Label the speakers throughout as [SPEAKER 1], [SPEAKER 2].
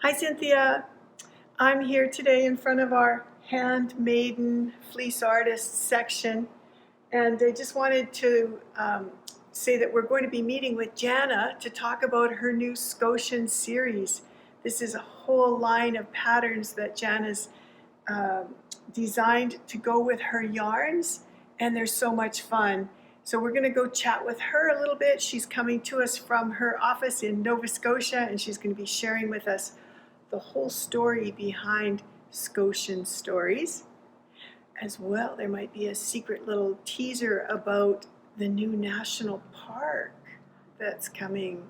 [SPEAKER 1] Hi, Cynthia. I'm here today in front of our Hand Maiden Fleece Artists section, and I just wanted to say that we're going to be meeting with Jana to talk about her new Scotian series. This is a whole line of patterns that Jana's uh, designed to go with her yarns, and they're so much fun. So we're going to go chat with her a little bit. She's coming to us from her office in Nova Scotia, and she's going to be sharing with us the whole story behind Scotian Stories. As well, there might be a secret little teaser about the new national park that's coming.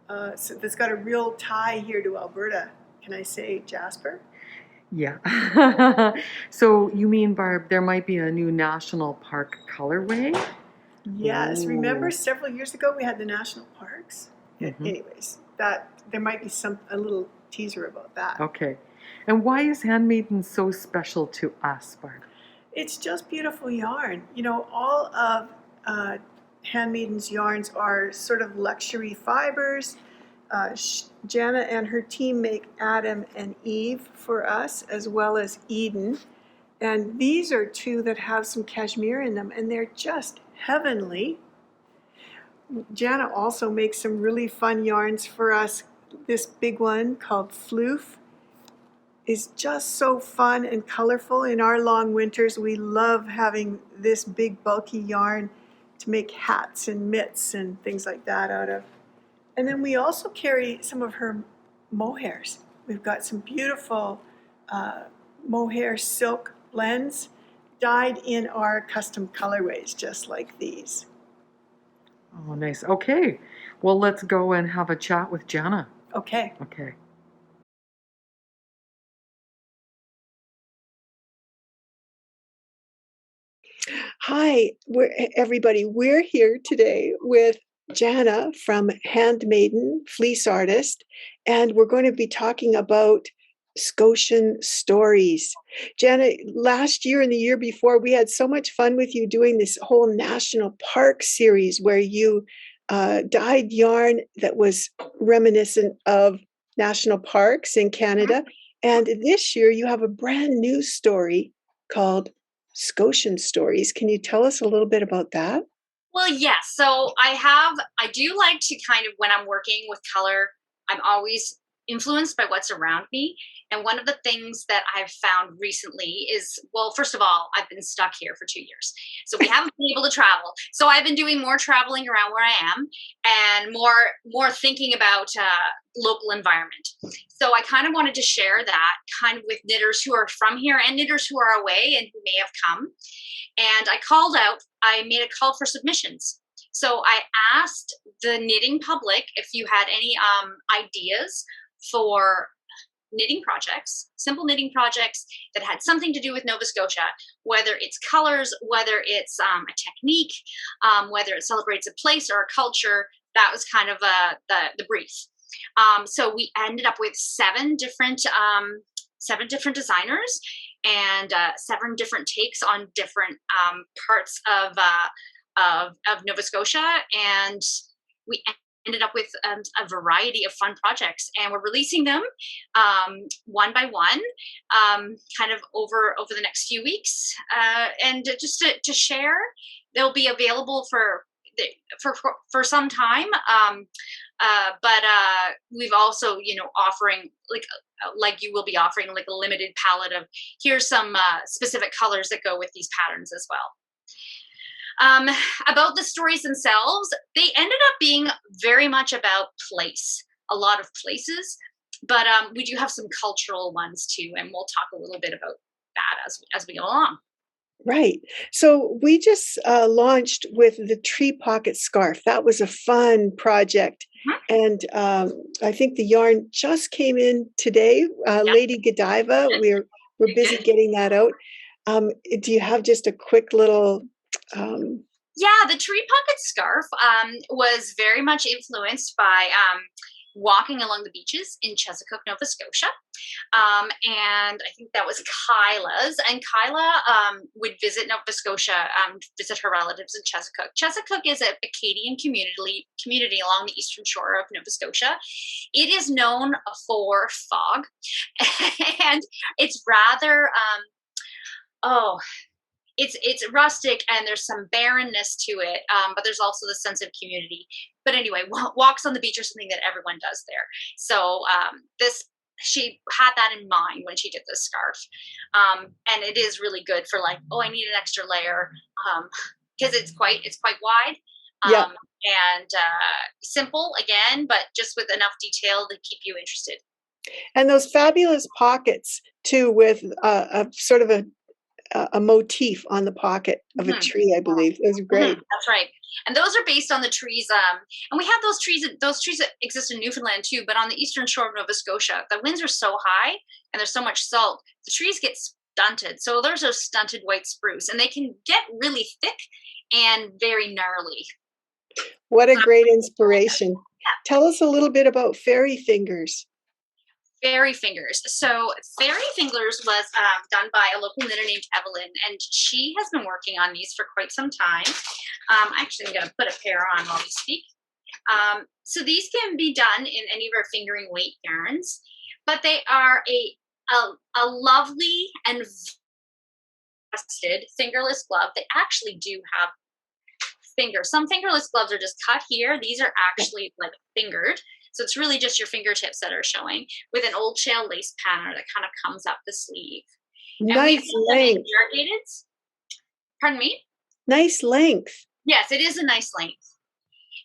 [SPEAKER 1] So that's got a real tie here to Alberta. Can I say, Jasper?
[SPEAKER 2] Yeah. So you mean, Barb, there might be a new national park colorway?
[SPEAKER 1] Yes. Remember
[SPEAKER 2] Ooh.
[SPEAKER 1] several years ago we had the national parks?
[SPEAKER 2] Mhm.
[SPEAKER 1] Anyways, that there might be a little teaser about that.
[SPEAKER 2] Okay. And why is Hand Maiden so special to us, Barb?
[SPEAKER 1] It's just beautiful yarn. You know, all of Hand Maiden's yarns are sort of luxury fibers. Jana and her team make Adam and Eve for us, as well as Eden. And these are two that have some cashmere in them, and they're just heavenly. Jana also makes some really fun yarns for us. This big one called Floof is just so fun and colorful. In our long winters, we love having this big bulky yarn to make hats and mitts and things like that out of. And then we also carry some of her mohairs. We've got some beautiful mohair silk blends dyed in our custom colorways, just like these.
[SPEAKER 2] Oh, nice. Okay. Well, let's go and have a chat with Jana.
[SPEAKER 1] Okay.
[SPEAKER 2] Okay.
[SPEAKER 1] Hi, everybody. We're here today with Jana from Hand Maiden Fleece Artist, and we're going to be talking about Scotian Stories. Jana, last year and the year before, we had so much fun with you doing this whole national park series where you dyed yarn that was reminiscent of national parks in Canada. And this year, you have a brand new story called Scotian Stories. Can you tell us a little bit about that?
[SPEAKER 3] Well, yes. So I do like to kind of, when I'm working with color, I'm always influenced by what's around me. And one of the things that I've found recently is, well, first of all, I've been stuck here for 2 years. So we haven't been able to travel. So I've been doing more traveling around where I am and more thinking about local environment. So I kind of wanted to share that kind of with knitters who are from here and knitters who are away and who may have come. And I made a call for submissions. So I asked the knitting public if you had any ideas for knitting projects, simple knitting projects that had something to do with Nova Scotia, whether it's colors, whether it's a technique, whether it celebrates a place or a culture. That was kind of the brief. So we ended up with seven different designers and 7 different takes on different parts of Nova Scotia, and we ended up with a variety of fun projects, and we're releasing them one by one, kind of over the next few weeks, and just to share. They'll be available for some time. But we've also, offering like you will be offering like a limited palette of here's some specific colors that go with these patterns as well. About the stories themselves, they ended up being very much about place, a lot of places, but we do have some cultural ones too, and we'll talk a little bit about that as we go along.
[SPEAKER 1] Right. So we just launched with the tree pocket scarf. That was a fun project. And I think the yarn just came in today. Lady Godiva, we're busy getting that out. Do you have just a quick little...
[SPEAKER 3] Yeah, the tree pocket scarf was very much influenced by walking along the beaches in Chesapeake, Nova Scotia. And I think that was Kyla's. And Kyla would visit Nova Scotia, visit her relatives in Chesapeake. Chesapeake is a Acadian community along the eastern shore of Nova Scotia. It is known for fog, and it's rather it's rustic, and there's some barrenness to it, but there's also the sense of community. But anyway, walks on the beach are something that everyone does there. So she had that in mind when she did this scarf, and it is really good for like, oh, I need an extra layer, because it's quite wide,
[SPEAKER 1] Yeah.
[SPEAKER 3] and simple again, but just with enough detail to keep you interested.
[SPEAKER 1] And those fabulous pockets too, with a sort of a motif on the pocket of a tree, I believe. Those are great.
[SPEAKER 3] That's right. And those are based on the trees. And we have those trees that exist in Newfoundland too, but on the eastern shore of Nova Scotia, the winds are so high and there's so much salt, the trees get stunted. So there's a stunted white spruce, and they can get really thick and very gnarly.
[SPEAKER 1] What a great inspiration. Tell us a little bit about fairy fingers.
[SPEAKER 3] Fairy fingers. So fairy fingers was done by a local knitter named Evelyn, and she has been working on these for quite some time. Actually, I'm going to put a pair on while we speak. So these can be done in any of our fingering weight yarns, but they are a lovely and vested fingerless glove. They actually do have fingers. Some fingerless gloves are just cut here. These are actually like fingered. So it's really just your fingertips that are showing, with an old shell lace pattern that kind of comes up the sleeve.
[SPEAKER 1] Nice length.
[SPEAKER 3] Pardon me?
[SPEAKER 1] Nice length.
[SPEAKER 3] Yes, it is a nice length.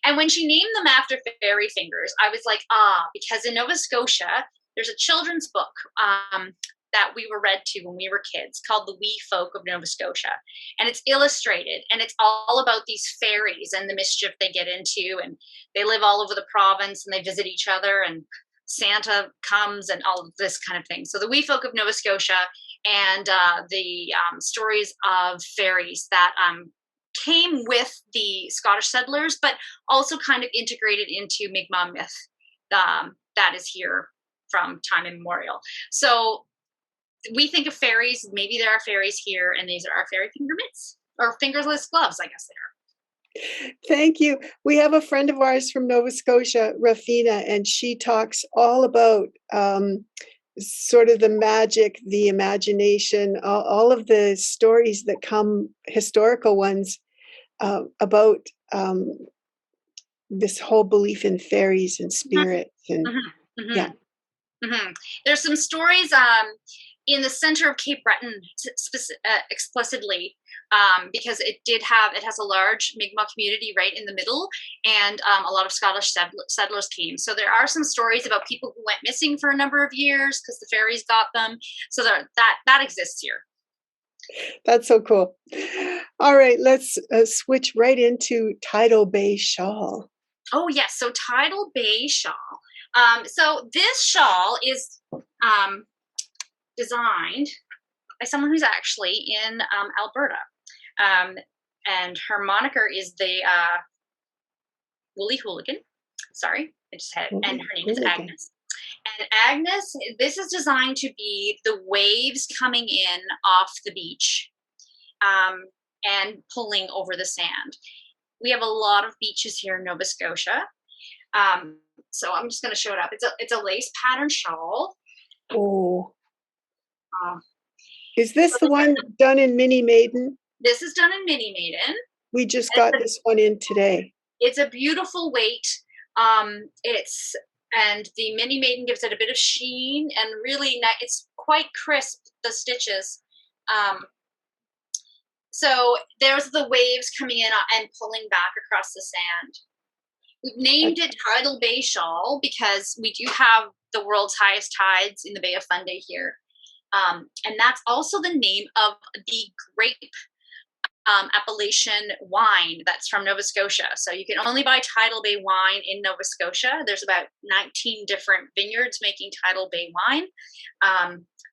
[SPEAKER 3] And when she named them after fairy fingers, I was like, because in Nova Scotia, there's a children's book that we were read to when we were kids called The Wee Folk of Nova Scotia. And it's illustrated, and it's all about these fairies and the mischief they get into, and they live all over the province, and they visit each other, and Santa comes, and all of this kind of thing. So The Wee Folk of Nova Scotia, and the stories of fairies that came with the Scottish settlers, but also kind of integrated into Mi'kmaq myth that is here from time immemorial. So we think of fairies, maybe there are fairies here, and these are our fairy finger mitts, or fingerless gloves, I guess they are.
[SPEAKER 1] Thank you. We have a friend of ours from Nova Scotia, Rafina, and she talks all about sort of the magic, the imagination, all of the stories that come, historical ones, about this whole belief in fairies and spirits. And yeah.
[SPEAKER 3] There's some stories in the center of Cape Breton explicitly, because it has a large Mi'kmaq community right in the middle, and a lot of Scottish settlers came. So there are some stories about people who went missing for a number of years because the fairies got them. So that exists here.
[SPEAKER 1] That's so cool. All right, let's switch right into Tidal Bay Shawl.
[SPEAKER 3] Oh yes, so Tidal Bay Shawl. So this shawl is designed by someone who's actually in Alberta, and her moniker is the Woolly Hooligan. Sorry, I just had, and her name is Agnes. And Agnes, this is designed to be the waves coming in off the beach, and pulling over the sand. We have a lot of beaches here in Nova Scotia. So I'm just going to show it up. It's a lace pattern shawl.
[SPEAKER 1] Oh. Is this the one done in Mini Maiden?
[SPEAKER 3] This is done in Mini Maiden.
[SPEAKER 1] We just got this one in today. It's
[SPEAKER 3] a beautiful weight. And the Mini Maiden gives it a bit of sheen, and really nice. It's quite crisp, the stitches. So there's the waves coming in and pulling back across the sand. We've named it Tidal Bay Shawl because we do have the world's highest tides in the Bay of Fundy here. And that's also the name of the grape appellation wine that's from Nova Scotia. So you can only buy Tidal Bay wine in Nova Scotia. There's about 19 different vineyards making Tidal Bay wine.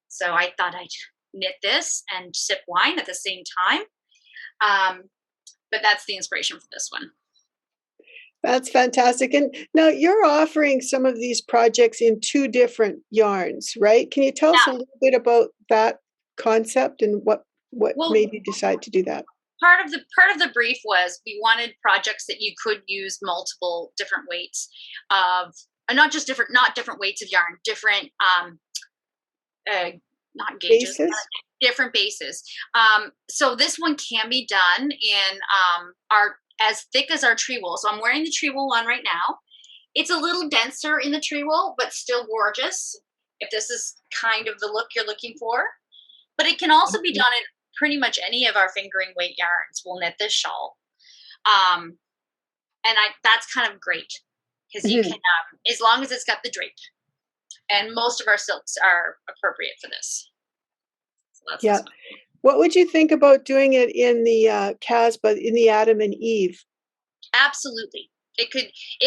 [SPEAKER 3] So I thought I'd knit this and sip wine at the same time. But that's the inspiration for this one.
[SPEAKER 1] That's fantastic. And now you're offering some of these projects in two different yarns, right? Can you tell us a
[SPEAKER 3] Yeah.
[SPEAKER 1] little bit about that concept and what
[SPEAKER 3] Well,
[SPEAKER 1] made you decide to do that?
[SPEAKER 3] part of the brief was we wanted projects that you could use multiple different weights of, not different weights of yarn, different uh, not gauges,
[SPEAKER 1] Basis?
[SPEAKER 3] different bases. So this one can be done in our as thick as our tree wool. So I'm wearing the tree wool one right now. It's a little denser in the tree wool, but still gorgeous. If this is kind of the look you're looking for, but it can also be done in pretty much any of our fingering weight yarns. We'll knit this shawl, um, and that's kind of great because you can, as long as it's got the drape, and most of our silks are appropriate for this. So that's
[SPEAKER 1] Yeah.
[SPEAKER 3] this one.
[SPEAKER 1] What would you think about doing it in the Casbah, in the Adam and Eve?
[SPEAKER 3] Absolutely. It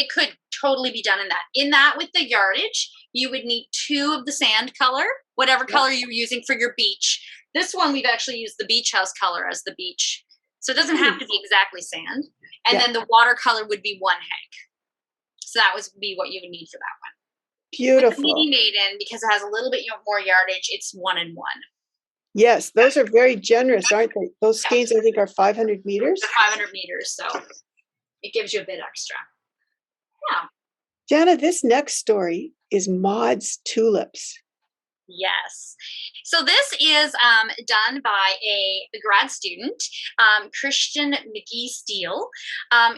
[SPEAKER 3] could totally be done in that. In that, with the yardage, you would need 2 of the sand color, whatever color you're using for your beach. This one, we've actually used the beach house color as the beach. So it doesn't have to be exactly sand. And then the watercolor would be 1 hank. So that would be what you would need for that one. With the
[SPEAKER 1] Beautiful.
[SPEAKER 3] Midi Maiden, because it has a little bit more yardage, it's 1 and 1.
[SPEAKER 1] Yes, those are very generous, aren't they? Those skeins, I think, are 500 meters.
[SPEAKER 3] They're 500 meters, so it gives you a bit extra. Yeah.
[SPEAKER 1] Jana, this next story is Maud's Tulips.
[SPEAKER 3] Yes. So this is done by a grad student, Christian McGee Steele.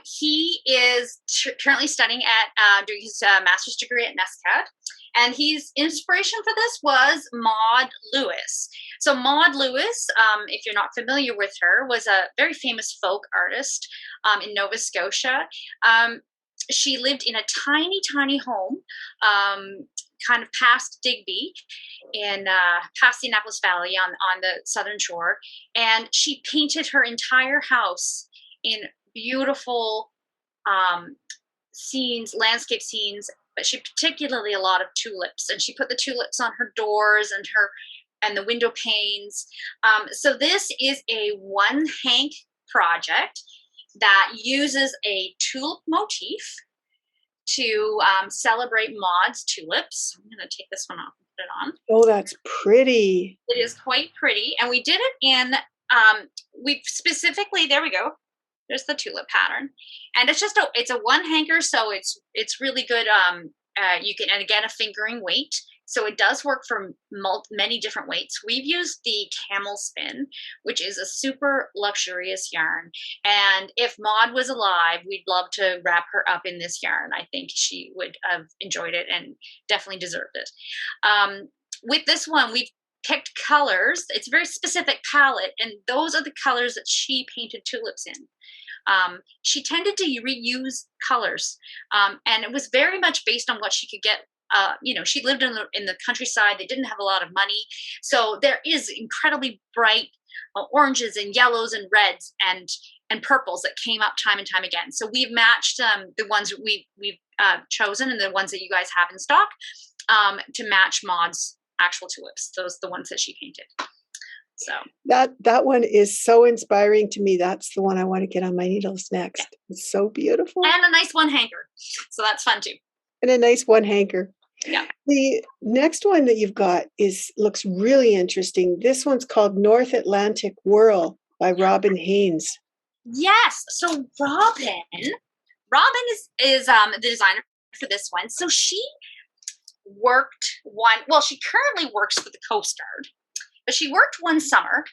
[SPEAKER 3] He is currently studying at doing his master's degree at NESCAD. And his inspiration for this was Maud Lewis. So Maud Lewis, if you're not familiar with her, was a very famous folk artist in Nova Scotia. She lived in a tiny, tiny home, kind of past Digby, in past the Annapolis Valley on the southern shore. And she painted her entire house in beautiful scenes, landscape scenes, but she particularly a lot of tulips. And she put the tulips on her doors and the window panes. So this is a 1 hank project that uses a tulip motif to celebrate Maud's tulips. I'm going to take this one off and put it on.
[SPEAKER 1] Oh, that's pretty.
[SPEAKER 3] It is quite pretty. And we did it in, we specifically, there we go. There's the tulip pattern. And it's just it's a 1 hanker, so it's really good. You can, and again, a fingering weight. So it does work for many different weights. We've used the camel spin, which is a super luxurious yarn. And if Maud was alive, we'd love to wrap her up in this yarn. I think she would have enjoyed it and definitely deserved it. With this one, we've picked colors. It's a very specific palette, and those are the colors that she painted tulips in. She tended to reuse colors, and it was very much based on what she could get. She lived in the countryside. They didn't have a lot of money, so there is incredibly bright oranges and yellows and reds and purples that came up time and time again. So we've matched the ones we've chosen and the ones that you guys have in stock to match Maud's actual tulips. Those the ones that she painted. So
[SPEAKER 1] that one is so inspiring to me. That's the one I want to get on my needles next. It's so beautiful.
[SPEAKER 3] And a nice 1 hanker. So that's fun too.
[SPEAKER 1] And a nice 1 hanker.
[SPEAKER 3] Yeah.
[SPEAKER 1] The next one that you've got looks really interesting. This one's called North Atlantic Whirl by Robin Haynes.
[SPEAKER 3] Yes. So Robin is the designer for this one. So she she currently works for the Coast Guard, but she worked one summer,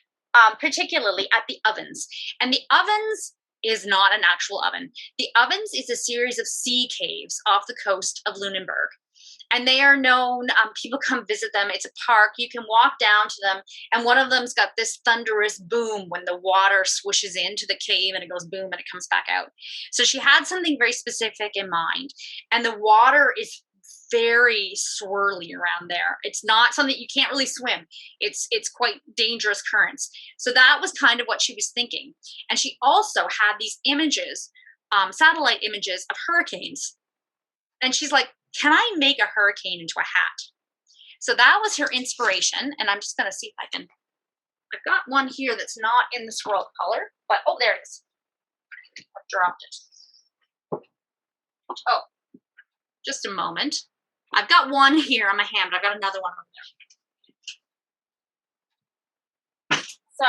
[SPEAKER 3] particularly at the Ovens. And the Ovens is not an actual oven. The Ovens is a series of sea caves off the coast of Lunenburg. And they are known, people come visit them. It's a park. You can walk down to them. And one of them's got this thunderous boom when the water swishes into the cave and it goes boom and it comes back out. So she had something very specific in mind. And the water is very swirly around there. It's not something you can't really swim. It's quite dangerous currents. So that was kind of what she was thinking. And she also had these images, satellite images of hurricanes. And she's like, can I make a hurricane into a hat? So that was her inspiration. And I'm just going to see if I can, I've got one here that's not in the swirl color, but oh, there it is. I've dropped it. Oh, just a moment. I've got one here on my hand, but I've got another one over there. So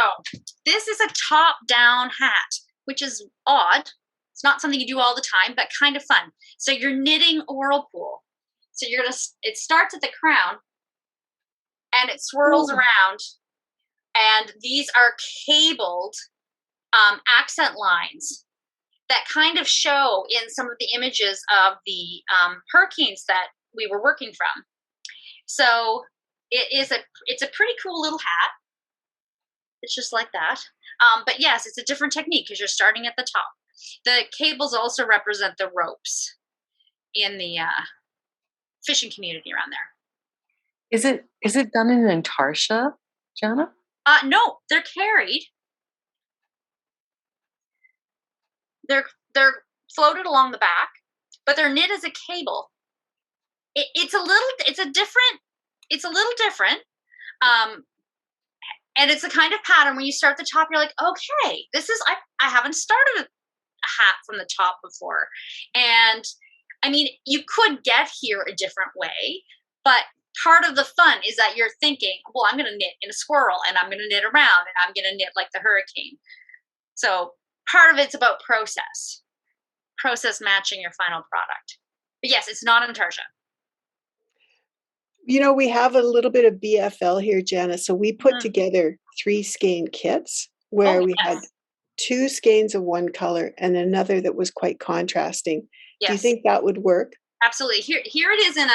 [SPEAKER 3] this is a top-down hat, which is odd. It's not something you do all the time, but kind of fun. So you're knitting a whirlpool. So it starts at the crown and it swirls around. And these are cabled accent lines that kind of show in some of the images of the hurricanes that we were working from. So it's a pretty cool little hat. It's just like that. But yes, it's a different technique because you're starting at the top. The cables also represent the ropes in the fishing community around there.
[SPEAKER 2] Is it done in intarsia, Jana?
[SPEAKER 3] No, they're carried. They're floated along the back, but they're knit as a cable. It's a little different. And it's a kind of pattern when you start at the top, you're like, okay, I haven't started a hat from the top before. And I mean, you could get here a different way, but part of the fun is that you're thinking, well, I'm going to knit in a swirl and I'm going to knit around and I'm going to knit like the hurricane. So part of it's about process matching your final product. But yes, it's not intarsia.
[SPEAKER 1] You know, we have a little bit of BFL here, Jana. So we put together 3 skein kits where we had 2 skeins of one color and another that was quite contrasting.
[SPEAKER 3] Yes.
[SPEAKER 1] Do you think that would work?
[SPEAKER 3] Absolutely. Here it is in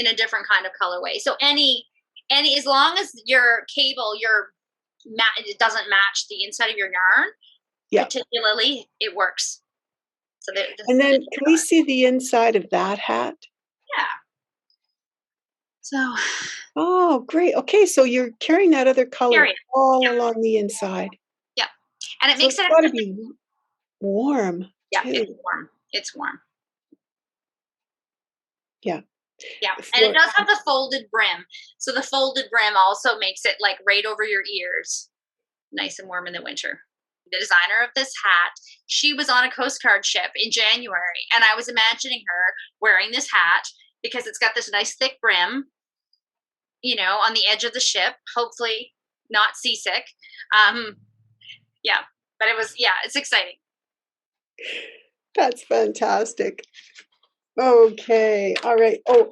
[SPEAKER 3] a different kind of colorway. So any as long as your cable, it doesn't match the inside of your yarn, particularly, it works. So
[SPEAKER 1] and then can we see the inside of that hat?
[SPEAKER 3] Yeah. So.
[SPEAKER 1] Oh, great. Okay, so you're carrying that other color all along the inside.
[SPEAKER 3] Yeah, and it makes
[SPEAKER 1] it's got to be warm.
[SPEAKER 3] Yeah,
[SPEAKER 1] too.
[SPEAKER 3] it's warm. It's warm.
[SPEAKER 1] Yeah.
[SPEAKER 3] Yeah, and it does have the folded brim. So the folded brim also makes it like right over your ears, nice and warm in the winter. The designer of this hat, she was on a Coast Guard ship in January, and I was imagining her wearing this hat because it's got this nice thick brim, you know, on the edge of the ship, hopefully not seasick. Yeah, but it's exciting.
[SPEAKER 1] That's fantastic. Okay, all right. Oh,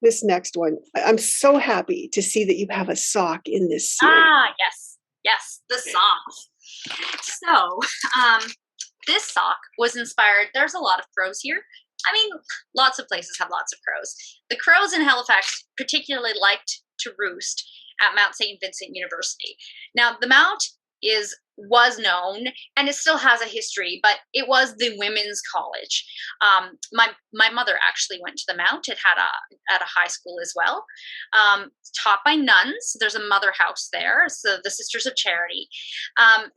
[SPEAKER 1] this next one. I'm so happy to see that you have a sock in this series.
[SPEAKER 3] Yes, the sock. So, this sock was inspired. There's a lot of crows here. I mean, lots of places have lots of crows. The crows in Halifax particularly liked to roost at Mount St. Vincent University. Now, the Mount was known, and it still has a history, but it was the women's college. My mother actually went to the Mount. It had at a high school as well, taught by nuns. There's a mother house there, so the Sisters of Charity.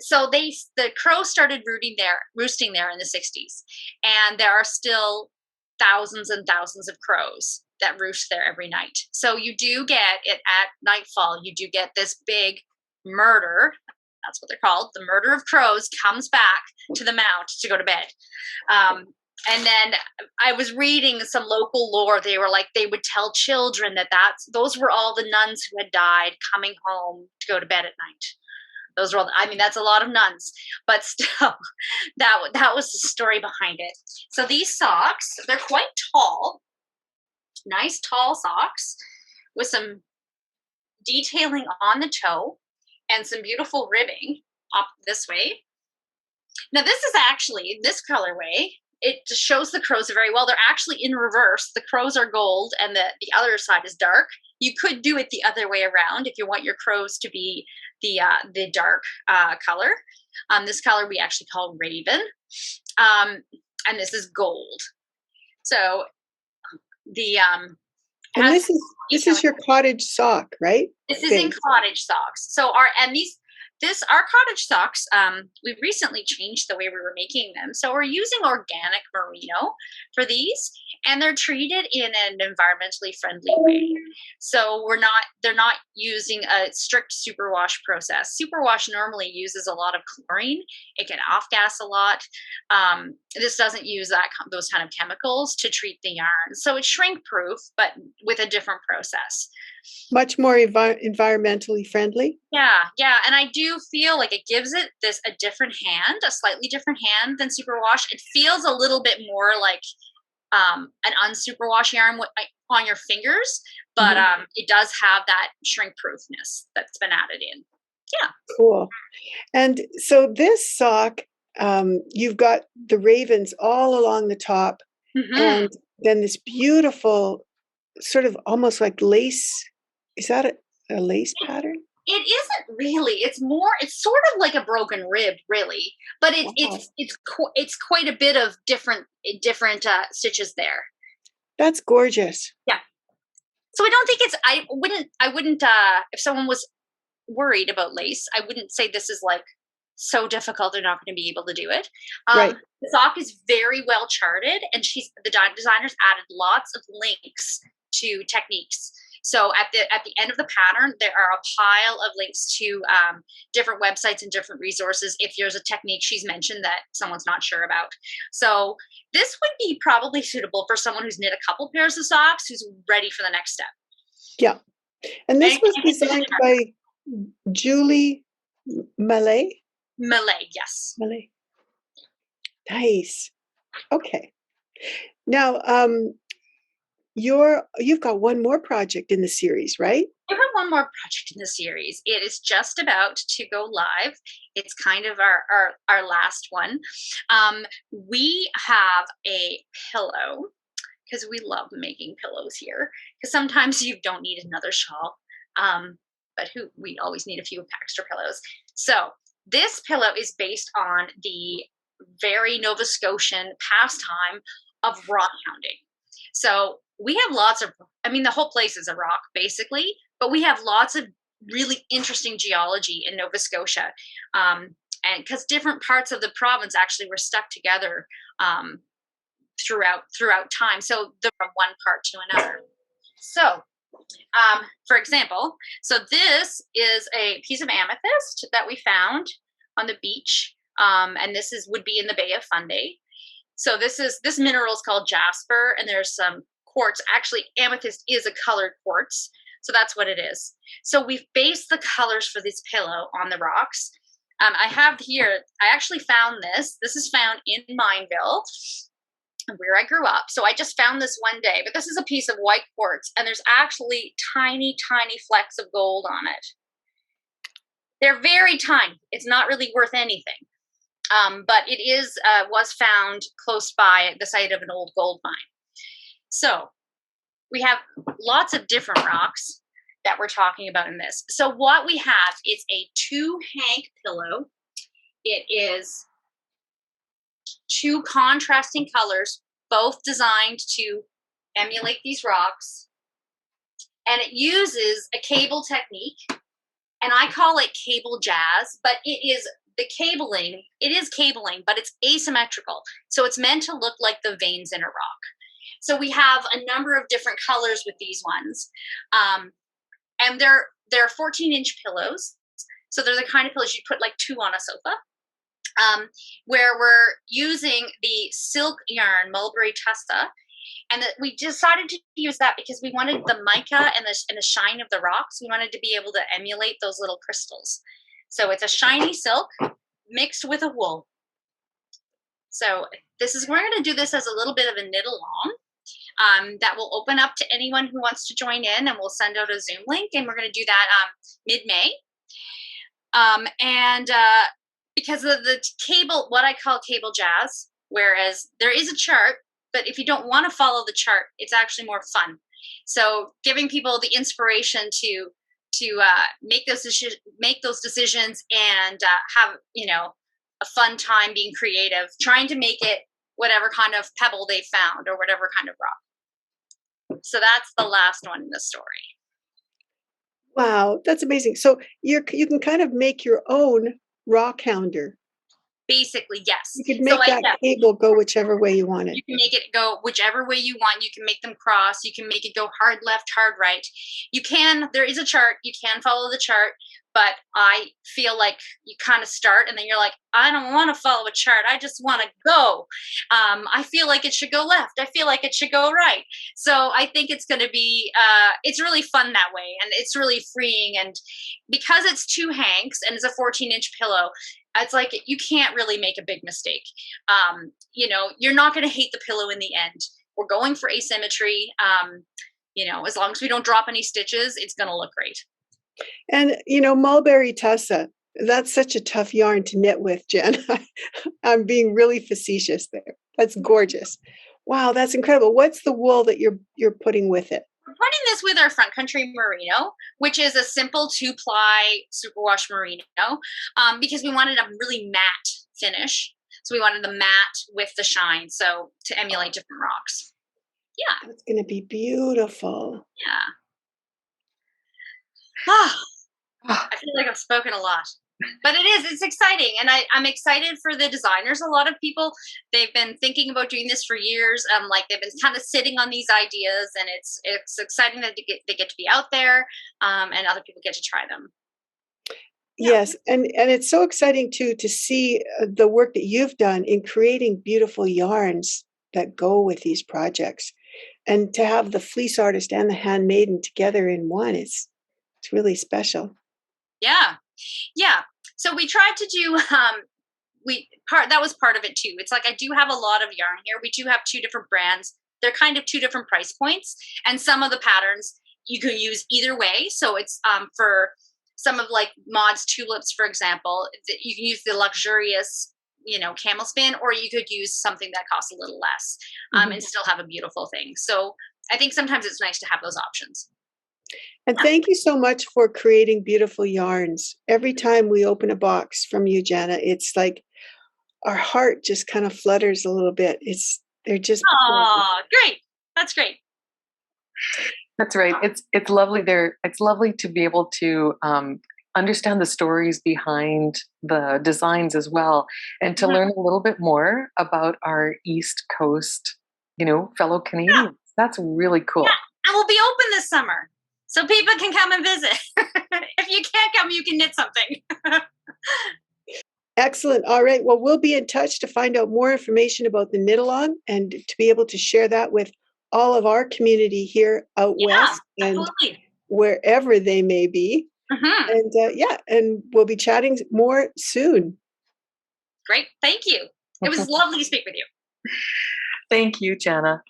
[SPEAKER 3] So the crows started roosting there in the 60s, and there are still thousands and thousands of crows that roost there every night. So you do get it at nightfall. You do get this big murder. That's what they're called. The murder of crows comes back to the Mount to go to bed. And then I was reading some local lore. They were like, they would tell children those were all the nuns who had died coming home to go to bed at night. Those were all, I mean, that's a lot of nuns, but still that was the story behind it. So these socks, they're quite tall, nice tall socks with some detailing on the toe and some beautiful ribbing up this way. Now this is actually, this colorway, it just shows the crows very well. They're actually in reverse. The crows are gold and the other side is dark. You could do it the other way around if you want your crows to be the dark color. This color we actually call Raven. And this is gold. So the
[SPEAKER 1] and this is your cottage sock, right?
[SPEAKER 3] This is in cottage socks. So these our cottage socks, we've recently changed the way we were making them. So we're using organic merino for these, and they're treated in an environmentally friendly way. So they're not using a strict superwash process. Superwash normally uses a lot of chlorine. It can off-gas a lot. This doesn't use those kind of chemicals to treat the yarn. So it's shrink-proof, but with a different process.
[SPEAKER 1] Much more environmentally friendly.
[SPEAKER 3] Yeah, and I do feel like it gives it a different hand, a slightly different hand than superwash. It feels a little bit more like an unsuperwash yarn on your fingers, but it does have that shrink proofness that's been added in. Yeah.
[SPEAKER 1] Cool. And so this sock, you've got the ravens all along the top, and then this beautiful sort of almost like lace. Is that a lace pattern?
[SPEAKER 3] It isn't really. It's sort of like a broken rib, really, but it's quite a bit of different stitches there.
[SPEAKER 1] That's gorgeous.
[SPEAKER 3] Yeah. So I don't think I wouldn't if someone was worried about lace, I wouldn't say this is like so difficult they're not going to be able to do it.
[SPEAKER 1] Right.
[SPEAKER 3] The sock is very well charted, and the designers added lots of links to techniques. So at the end of the pattern, there are a pile of links to different websites and different resources if there's a technique she's mentioned that someone's not sure about. So this would be probably suitable for someone who's knit a couple pairs of socks, who's ready for the next step.
[SPEAKER 1] Yeah. And this was designed by Julie Mallet?
[SPEAKER 3] Mallet, yes.
[SPEAKER 1] Mallet. Nice. Okay. Now, you've got one more project in the series, right?
[SPEAKER 3] I have one more project in the series. It is just about to go live. It's kind of our last one. We have a pillow, because we love making pillows here, because sometimes you don't need another shawl, but we always need a few extra pillows. So this pillow is based on the very Nova Scotian pastime of rock hounding. So we have the whole place is a rock basically, but we have lots of really interesting geology in Nova Scotia. And because different parts of the province actually were stuck together throughout time. So they're from one part to another. So, for example, this is a piece of amethyst that we found on the beach. And this would be in the Bay of Fundy. So this mineral is called jasper, and there's some quartz. Actually, amethyst is a colored quartz, so that's what it is. So we've based the colors for this pillow on the rocks. I have here, I actually found this. This is found in Mineville, where I grew up. So I just found this one day, but this is a piece of white quartz, and there's actually tiny, tiny flecks of gold on it. They're very tiny. It's not really worth anything. But it was found close by the site of an old gold mine. So we have lots of different rocks that we're talking about in this. So what we have is a 2-hank pillow. It is 2 contrasting colors, both designed to emulate these rocks. And it uses a cable technique, and I call it cable jazz, but it is cabling, but it's asymmetrical. So it's meant to look like the veins in a rock. So we have a number of different colors with these ones. And they're 14-inch pillows. So they're the kind of pillows you'd put like 2 on a sofa. Where we're using the silk yarn, mulberry tussa. And we decided to use that because we wanted the mica and the shine of the rocks. We wanted to be able to emulate those little crystals. So it's a shiny silk mixed with a wool. So we're going to do this as a little bit of a knit along. That will open up to anyone who wants to join in, and we'll send out a Zoom link, and we're going to do that mid-May. Because of the cable, what I call cable jazz, whereas there is a chart, but if you don't want to follow the chart, it's actually more fun. So giving people the inspiration to make those decisions and have a fun time being creative, trying to make it whatever kind of pebble they found or whatever kind of rock. So that's the last one in the story.
[SPEAKER 1] Wow, that's amazing. So you can kind of make your own rock hounder.
[SPEAKER 3] Basically, yes.
[SPEAKER 1] You could
[SPEAKER 3] So
[SPEAKER 1] make that
[SPEAKER 3] yeah,
[SPEAKER 1] cable go whichever way you want it.
[SPEAKER 3] you can make it go whichever way you want. You can make them cross. You can make it go hard left, hard right. There is a chart. You can follow the chart, but I feel like you kind of start and then you're like, I don't want to follow a chart. I just want to go. I feel like it should go left. I feel like it should go right. So I think it's going to be, it's really fun that way. And it's really freeing. And because it's two hanks and it's a 14-inch pillow, it's like you can't really make a big mistake. You're not going to hate the pillow in the end. We're going for asymmetry. As long as we don't drop any stitches, it's going to look great.
[SPEAKER 1] And mulberry tussa, that's such a tough yarn to knit with, Jen. I'm being really facetious there. That's gorgeous. Wow, that's incredible. What's the wool that you're putting with it?
[SPEAKER 3] We're putting this with our front country merino, which is a simple 2-ply superwash merino, because we wanted a really matte finish. So we wanted the matte with the shine, so to emulate different rocks. Yeah.
[SPEAKER 1] It's going to be beautiful.
[SPEAKER 3] Yeah. I feel like I've spoken a lot. But it's exciting. And I'm excited for the designers. A lot of people, they've been thinking about doing this for years. They've been kind of sitting on these ideas, and it's exciting that they get to be out there, and other people get to try them. Yeah.
[SPEAKER 1] Yes, and it's so exciting too to see the work that you've done in creating beautiful yarns that go with these projects, and to have the fleece artist and the Hand Maiden together in one. It's really special.
[SPEAKER 3] Yeah. Yeah. So we tried to do that was part of it too. It's like I do have a lot of yarn here. We do have 2 different brands. They're kind of 2 different price points, and some of the patterns you can use either way. So it's for some of like Maud's Tulips, for example, you can use the luxurious, camel spin, or you could use something that costs a little less, and still have a beautiful thing. So I think sometimes it's nice to have those options.
[SPEAKER 1] And thank you so much for creating beautiful yarns. Every time we open a box from you, Jana, it's like our heart just kind of flutters a little bit. They're just
[SPEAKER 3] Oh, great. That's great.
[SPEAKER 2] That's right. It's lovely there. It's lovely to be able to understand the stories behind the designs as well, and to learn a little bit more about our East Coast, fellow Canadians. Yeah. That's really cool.
[SPEAKER 3] Yeah. And we'll be open this summer, so people can come and visit. If you can't come, you can knit something.
[SPEAKER 1] Excellent. All right. Well, we'll be in touch to find out more information about the knit along, and to be able to share that with all of our community here out west and wherever they may be. And and we'll be chatting more soon.
[SPEAKER 3] Great. Thank you. It was lovely to speak with you.
[SPEAKER 2] Thank you, Jana.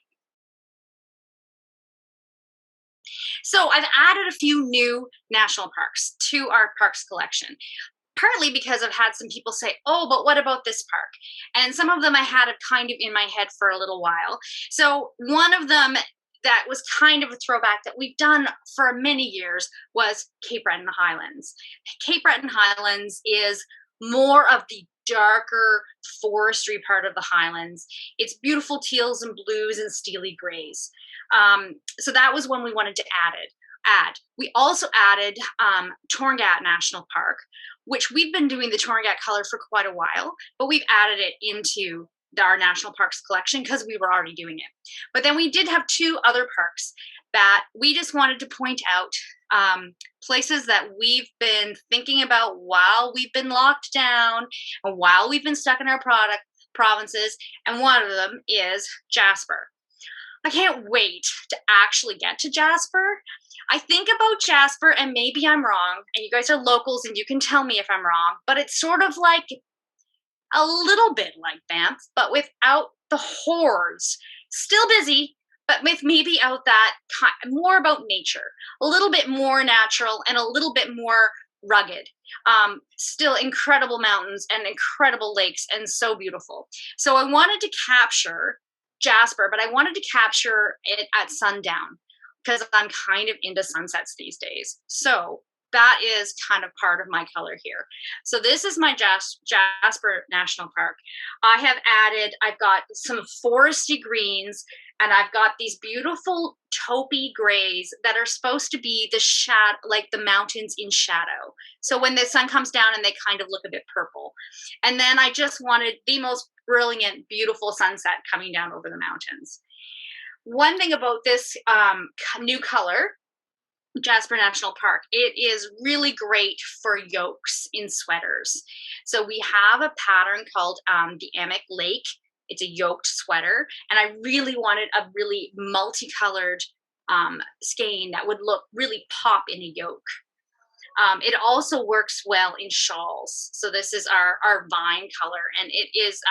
[SPEAKER 3] So I've added a few new national parks to our parks collection, partly because I've had some people say, oh, but what about this park? And some of them I had kind of in my head for a little while. So one of them that was kind of a throwback that we've done for many years was Cape Breton Highlands. Cape Breton Highlands is more of the darker forestry part of the Highlands. It's beautiful teals and blues and steely grays. So that was one we wanted to add. We also added Torngat National Park, which we've been doing the Torngat color for quite a while, but we've added it into our national parks collection because we were already doing it. But then we did have 2 other parks that we just wanted to point out, places that we've been thinking about while we've been locked down and while we've been stuck in our provinces, and one of them is Jasper. I can't wait to actually get to Jasper. I think about Jasper, and maybe I'm wrong, and you guys are locals and you can tell me if I'm wrong, but it's sort of like a little bit like Banff, but without the hordes. Still busy, but with maybe out that more about nature, a little bit more natural and a little bit more rugged. Still incredible mountains and incredible lakes, and so beautiful. So I wanted to capture Jasper, but I wanted to capture it at sundown because I'm kind of into sunsets these days. So that is kind of part of my color here. So this is my Jasper National Park. I've got some foresty greens And I've got these beautiful taupey grays that are supposed to be the shadow, like the mountains in shadow. So when the sun comes down and they kind of look a bit purple. And then I just wanted the most brilliant, beautiful sunset coming down over the mountains. One thing about this new color, Jasper National Park, it is really great for yokes in sweaters. So we have a pattern called the Amic Lake. It's a yoked sweater, and I really wanted a really multicolored skein that would look really pop in a yoke. It also works well in shawls. So this is our vine color, and it is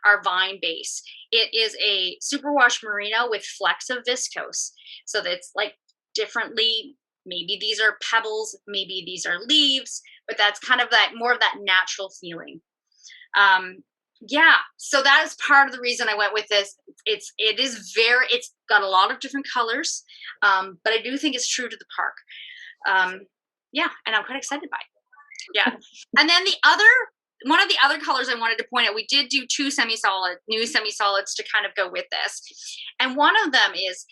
[SPEAKER 3] our vine base. It is a superwash merino with flecks of viscose. So that's like differently, maybe these are pebbles, maybe these are leaves, but that's kind of that more of that natural feeling. Yeah, so that is part of the reason I went with this. It's got a lot of different colors, but I do think it's true to the park. Yeah, and I'm quite excited by it. Yeah, and then one of the other colors I wanted to point out, we did do two new semi-solids to kind of go with this, and one of them is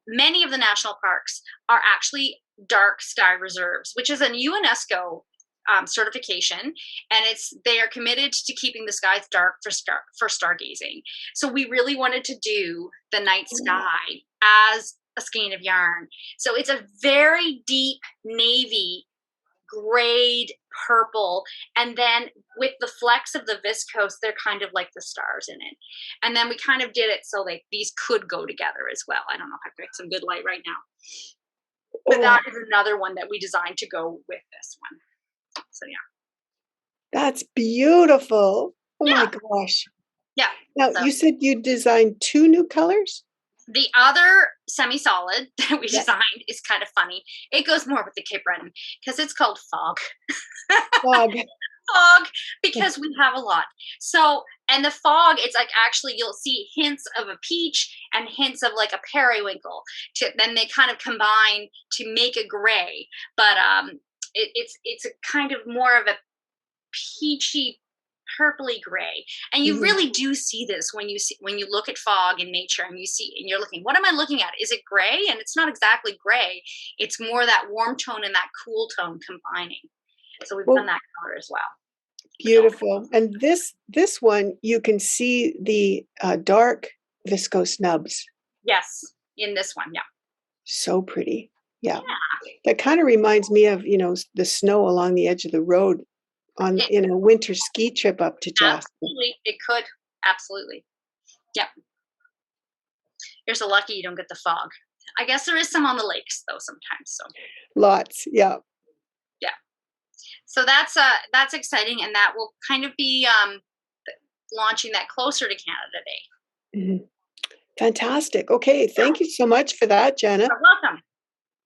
[SPEAKER 3] many of the national parks are actually dark sky reserves, which is a UNESCO certification, and they are committed to keeping the skies dark for stargazing. So we really wanted to do the night sky as a skein of yarn. So it's a very deep navy, grayed purple, and then with the flecks of the viscose, they're kind of like the stars in it. And then we kind of did it so like these could go together as well. I don't know if I've got some good light right now, but that is another one that we designed to go with this one. So yeah,
[SPEAKER 1] that's beautiful. Oh
[SPEAKER 3] yeah.
[SPEAKER 1] My gosh.
[SPEAKER 3] Yeah.
[SPEAKER 1] Now you said you designed two new colors?
[SPEAKER 3] The other semi-solid that we designed is kind of funny. It goes more with the Cape Breton because it's called fog.
[SPEAKER 1] Fog.
[SPEAKER 3] Fog, because we have a lot. So, and the fog, it's like actually you'll see hints of a peach and hints of like a periwinkle. Then they kind of combine to make a gray. But it's a kind of more of a peachy, purpley gray, and you really do see this when you look at fog in nature, and you're looking, what am I looking at? Is it gray? And it's not exactly gray. It's more that warm tone and that cool tone combining. So we've done that color as well.
[SPEAKER 1] Beautiful. And this one, you can see the dark viscose nubs.
[SPEAKER 3] Yes, in this one, yeah.
[SPEAKER 1] So pretty. Yeah. That kind of reminds me of, the snow along the edge of the road in a winter ski trip up to Jasper.
[SPEAKER 3] Absolutely. It could. Absolutely. Yep. You're so lucky you don't get the fog. I guess there is some on the lakes though sometimes. So
[SPEAKER 1] lots. Yeah.
[SPEAKER 3] Yeah. So that's exciting, and that will kind of be launching that closer to Canada Day.
[SPEAKER 1] Mm-hmm. Fantastic. Okay. Thank you so much for that, Jana.
[SPEAKER 3] You're welcome.